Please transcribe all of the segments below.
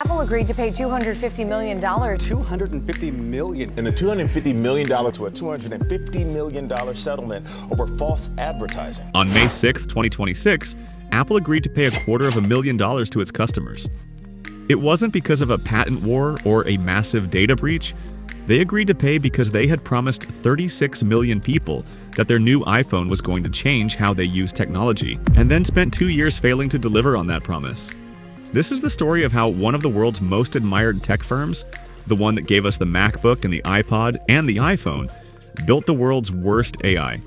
Apple agreed to pay $250 million. $250 million. And the $250 million To a $250 million settlement over false advertising. On May 6, 2026, Apple agreed to pay $250,000 to its customers. It wasn't because of a patent war or a massive data breach. They agreed to pay because they had promised 36 million people that their new iPhone was going to change how they use technology, and then spent 2 years failing to deliver on that promise. This is the story of how one of the world's most admired tech firms, the one that gave us the MacBook and the iPod and the iPhone, built the world's worst AI,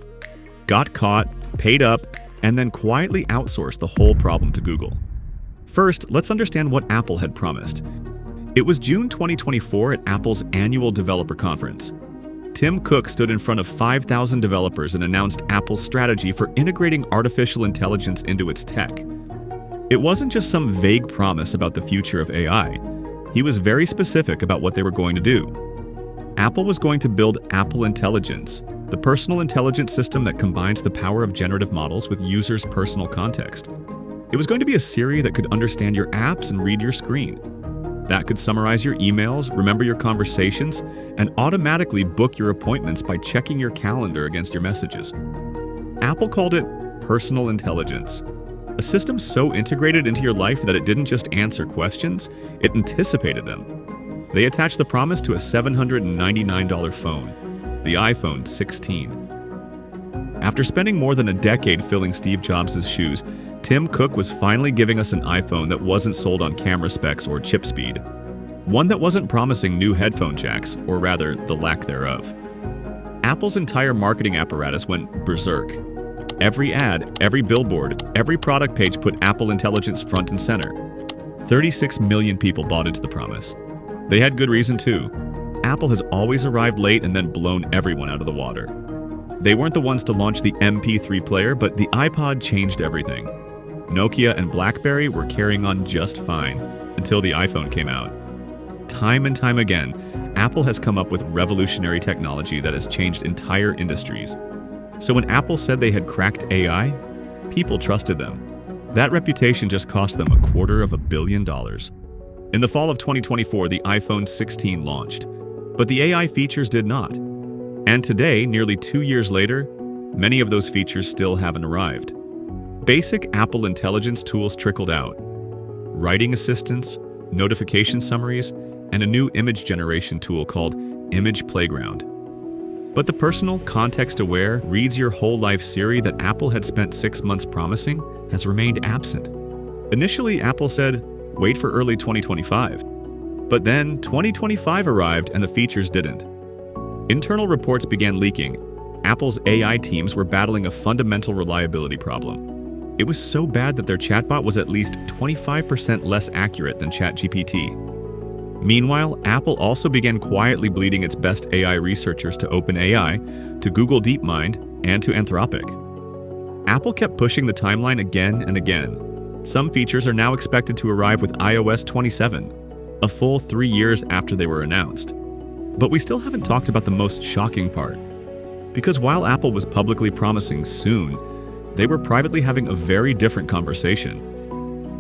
got caught, paid up, and then quietly outsourced the whole problem to Google. First, let's understand what Apple had promised. It was June 2024 at Apple's annual developer conference. Tim Cook stood in front of 5,000 developers and announced Apple's strategy for integrating artificial intelligence into its tech. It wasn't just some vague promise about the future of AI. He was very specific about what they were going to do. Apple was going to build Apple Intelligence, the personal intelligence system that combines the power of generative models with users' personal context. It was going to be a Siri that could understand your apps and read your screen. That could summarize your emails, remember your conversations, and automatically book your appointments by checking your calendar against your messages. Apple called it personal intelligence. A system so integrated into your life that it didn't just answer questions, it anticipated them. They attached the promise to a $799 phone, the iPhone 16. After spending more than a decade filling Steve Jobs' shoes, Tim Cook was finally giving us an iPhone that wasn't sold on camera specs or chip speed. One that wasn't promising new headphone jacks, or rather, the lack thereof. Apple's entire marketing apparatus went berserk. Every ad, every billboard, every product page put Apple Intelligence front and center. 36 million people bought into the promise. They had good reason too. Apple has always arrived late and then blown everyone out of the water. They weren't the ones to launch the MP3 player, but the iPod changed everything. Nokia and BlackBerry were carrying on just fine, until the iPhone came out. Time and time again, Apple has come up with revolutionary technology that has changed entire industries. So when Apple said they had cracked AI, people trusted them. That reputation just cost them $250 million. In the fall of 2024, the iPhone 16 launched, but the AI features did not. And today, nearly 2 years later, many of those features still haven't arrived. Basic Apple Intelligence tools trickled out. Writing assistants, notification summaries, and a new image generation tool called Image Playground. But the personal, context-aware, reads-your-whole-life Siri that Apple had spent 6 months promising has remained absent. Initially, Apple said, wait for early 2025. But then 2025 arrived and the features didn't. Internal reports began leaking. Apple's AI teams were battling a fundamental reliability problem. It was so bad that their chatbot was at least 25% less accurate than ChatGPT. Meanwhile, Apple also began quietly bleeding its best AI researchers to OpenAI, to Google DeepMind, and to Anthropic. Apple kept pushing the timeline again and again. Some features are now expected to arrive with iOS 27, a full 3 years after they were announced. But we still haven't talked about the most shocking part. Because while Apple was publicly promising soon, they were privately having a very different conversation.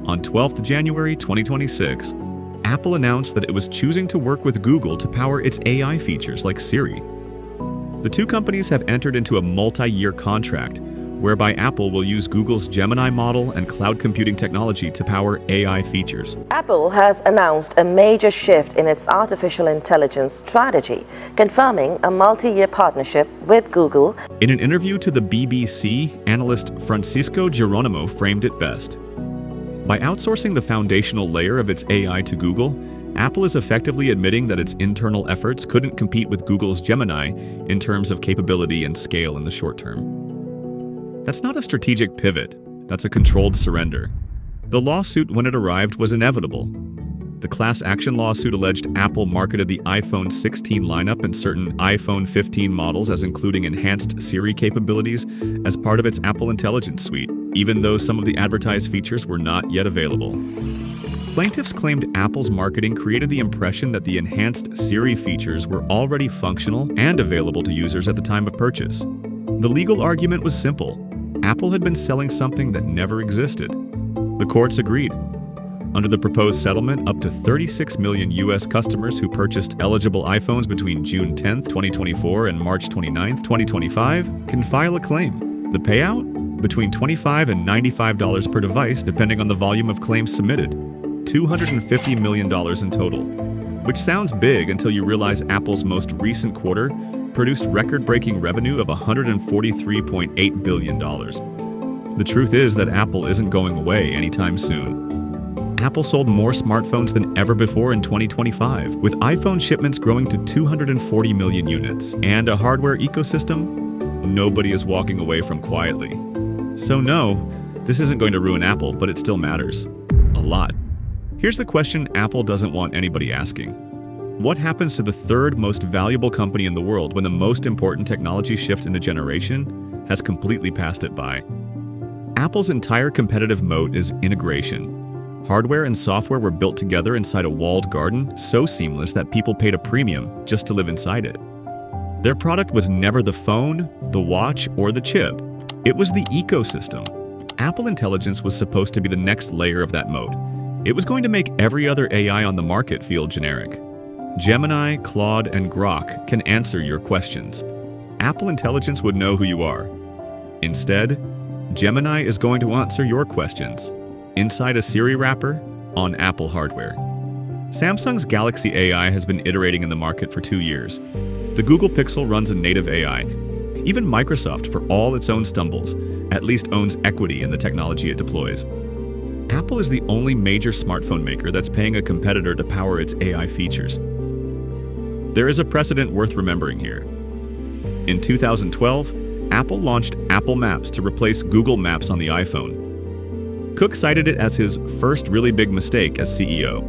On 12th January 2026, Apple announced that it was choosing to work with Google to power its AI features like Siri. The two companies have entered into a multi-year contract whereby Apple will use Google's Gemini model and cloud computing technology to power AI features. Apple has announced a major shift in its artificial intelligence strategy, confirming a multi-year partnership with Google. In an interview to the BBC, analyst Francisco Geronimo framed it best. By outsourcing the foundational layer of its AI to Google, Apple is effectively admitting that its internal efforts couldn't compete with Google's Gemini in terms of capability and scale in the short term. That's not a strategic pivot, that's a controlled surrender. The lawsuit, when it arrived, was inevitable. The class action lawsuit alleged Apple marketed the iPhone 16 lineup and certain iPhone 15 models as including enhanced Siri capabilities as part of its Apple Intelligence suite, even though some of the advertised features were not yet available. Plaintiffs claimed Apple's marketing created the impression that the enhanced Siri features were already functional and available to users at the time of purchase. The legal argument was simple. Apple had been selling something that never existed. The courts agreed. Under the proposed settlement, up to 36 million U.S. customers who purchased eligible iPhones between June 10, 2024 and March 29, 2025 can file a claim. The payout? Between $25 and $95 per device, depending on the volume of claims submitted. $250 million in total. Which sounds big until you realize Apple's most recent quarter produced record-breaking revenue of $143.8 billion. The truth is that Apple isn't going away anytime soon. Apple sold more smartphones than ever before in 2025, with iPhone shipments growing to 240 million units, and a hardware ecosystem nobody is walking away from quietly. So no, this isn't going to ruin Apple, but it still matters. A lot. Here's the question Apple doesn't want anybody asking. What happens to the third most valuable company in the world when the most important technology shift in a generation has completely passed it by? Apple's entire competitive moat is integration. Hardware and software were built together inside a walled garden, so seamless that people paid a premium just to live inside it. Their product was never the phone, the watch, or the chip. It was the ecosystem. Apple Intelligence was supposed to be the next layer of that moat. It was going to make every other AI on the market feel generic. Gemini, Claude, and Grok can answer your questions. Apple Intelligence would know who you are. Instead, Gemini is going to answer your questions inside a Siri wrapper on Apple hardware. Samsung's Galaxy AI has been iterating in the market for 2 years. The Google Pixel runs a native AI. Even Microsoft, for all its own stumbles, at least owns equity in the technology it deploys. Apple is the only major smartphone maker that's paying a competitor to power its AI features. There is a precedent worth remembering here. In 2012, Apple launched Apple Maps to replace Google Maps on the iPhone. Cook cited it as his first really big mistake as CEO.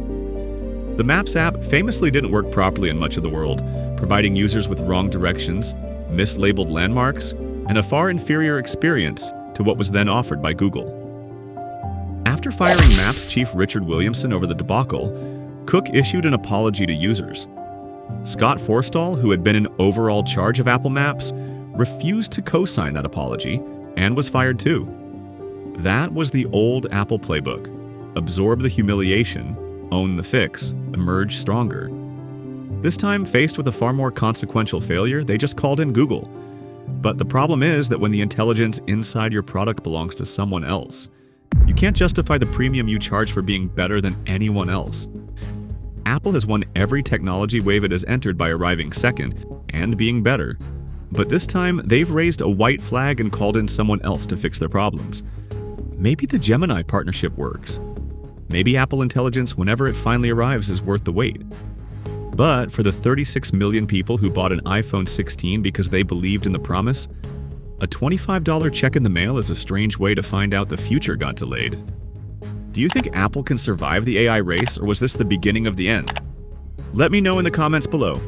The Maps app famously didn't work properly in much of the world, providing users with wrong directions, mislabeled landmarks, and a far inferior experience to what was then offered by Google. After firing Maps chief Richard Williamson over the debacle, Cook issued an apology to users. Scott Forstall, who had been in overall charge of Apple Maps, refused to co-sign that apology and was fired too. That was the old Apple playbook. Absorb the humiliation, own the fix, emerge stronger. This time, faced with a far more consequential failure, they just called in Google. But the problem is that when the intelligence inside your product belongs to someone else, you can't justify the premium you charge for being better than anyone else. Apple has won every technology wave it has entered by arriving second and being better. But this time, they've raised a white flag and called in someone else to fix their problems. Maybe the Gemini partnership works. Maybe Apple Intelligence, whenever it finally arrives, is worth the wait. But for the 36 million people who bought an iPhone 16 because they believed in the promise, a $25 check in the mail is a strange way to find out the future got delayed. Do you think Apple can survive the AI race, or was this the beginning of the end? Let me know in the comments below.